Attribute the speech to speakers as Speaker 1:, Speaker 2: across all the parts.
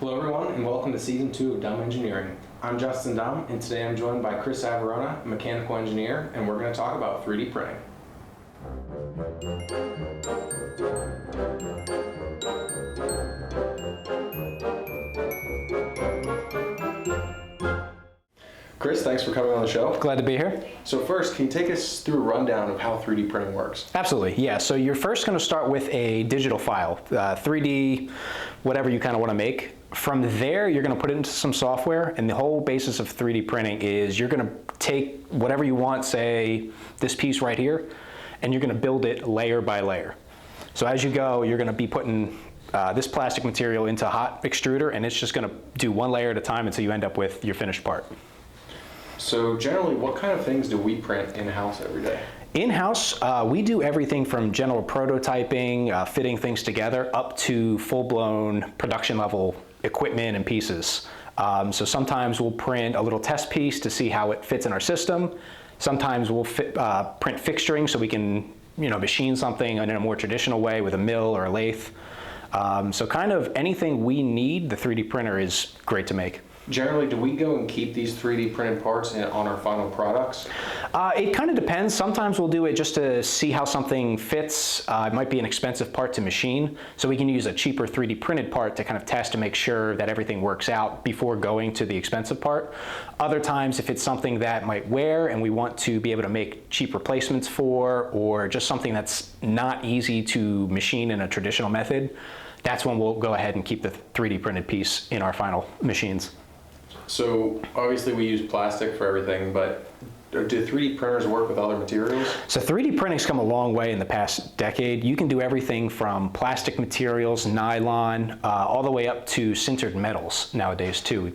Speaker 1: Hello everyone and welcome to Season 2 of Dumb Engineering. I'm Justin Dumb and today I'm joined by Chris Averona, a mechanical engineer, and we're going to talk about 3D printing. Chris, thanks for coming on the show.
Speaker 2: Glad to be here.
Speaker 1: So first, can you take us through a rundown of how 3D printing works?
Speaker 2: Absolutely, yeah. So you're first going to start with a digital file, 3D, whatever you kind of want to make. From there, you're going to put it into some software, and the whole basis of 3D printing is you're going to take whatever you want, say this piece right here, and you're going to build it layer by layer. So as you go, you're going to be putting this plastic material into a hot extruder, and it's just going to do one layer at a time until you end up with your finished part.
Speaker 1: So generally, what kind of things do we print in-house every day?
Speaker 2: In-house, we do everything from general prototyping, fitting things together, up to full-blown production level equipment and pieces. So sometimes we'll print a little test piece to see how it fits in our system. Sometimes we'll print fixturing so we can machine something in a more traditional way with a mill or a lathe. So kind of anything we need, the 3D printer is great to make.
Speaker 1: Generally, do we go and keep these 3D printed parts on our final products?
Speaker 2: It kind of depends. Sometimes we'll do it just to see how something fits. It might be an expensive part to machine, so we can use a cheaper 3D printed part to kind of test to make sure that everything works out before going to the expensive part. Other times, if it's something that might wear and we want to be able to make cheap replacements for, or just something that's not easy to machine in a traditional method, that's when we'll go ahead and keep the 3D printed piece in our final machines.
Speaker 1: So obviously we use plastic for everything, but do 3D printers work with other materials?
Speaker 2: So 3D printing's come a long way in the past decade. You can do everything from plastic materials, nylon, all the way up to sintered metals nowadays too.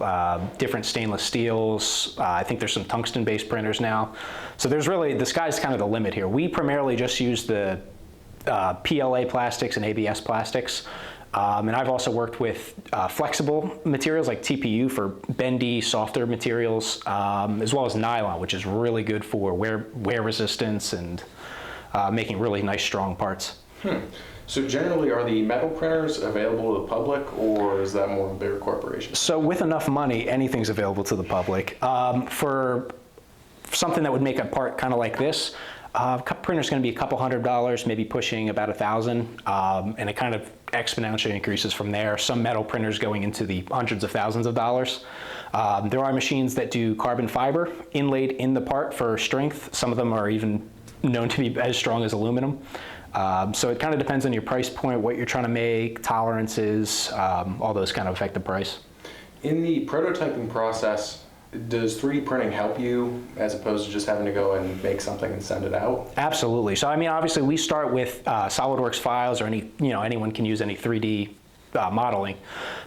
Speaker 2: Different stainless steels. I think there's some tungsten-based printers now. So there's really, the sky's kind of the limit here. We primarily just use the PLA plastics and ABS plastics. And I've also worked with flexible materials like TPU for bendy, softer materials, as well as nylon, which is really good for wear resistance and making really nice, strong parts.
Speaker 1: So generally, are the metal printers available to the public, or is that more of a bigger corporation?
Speaker 2: So with enough money, anything's available to the public. For something that would make a part kind of like this, printer's going to be a couple $100, maybe pushing about $1,000, and it kind of exponentially increases from there. Some metal printers going into the hundreds of thousands of dollars. There are machines that do carbon fiber inlaid in the part for strength. Some of them are even known to be as strong as aluminum. So it kind of depends on your price point, what you're trying to make, tolerances, all those kind of affect the price.
Speaker 1: In the prototyping process, does 3D printing help you as opposed to just having to go and make something and send it out?
Speaker 2: Absolutely. So I mean, obviously we start with SolidWorks files, or anyone can use any 3D modeling,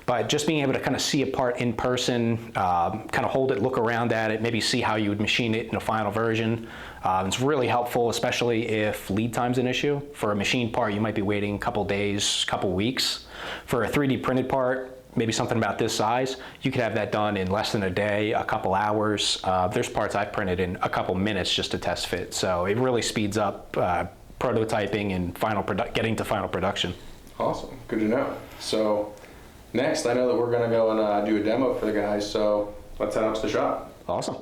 Speaker 2: but just being able to kind of see a part in person, kind of hold it, look around at it, maybe see how you would machine it in a final version. It's really helpful, especially if lead time's an issue. For a machine part, you might be waiting a couple days, couple weeks. For a 3D printed part, maybe something about this size, you could have that done in less than a day, a couple hours. There's parts I've printed in a couple minutes just to test fit. So it really speeds up prototyping and getting to final production.
Speaker 1: Awesome, good to know. So next, I know that we're gonna go and do a demo for the guys, so let's head out to the shop.
Speaker 2: Awesome.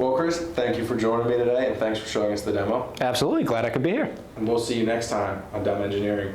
Speaker 1: Well, Chris, thank you for joining me today, and thanks for showing us the demo.
Speaker 2: Absolutely, glad I could be here.
Speaker 1: And we'll see you next time on Dumb Engineering.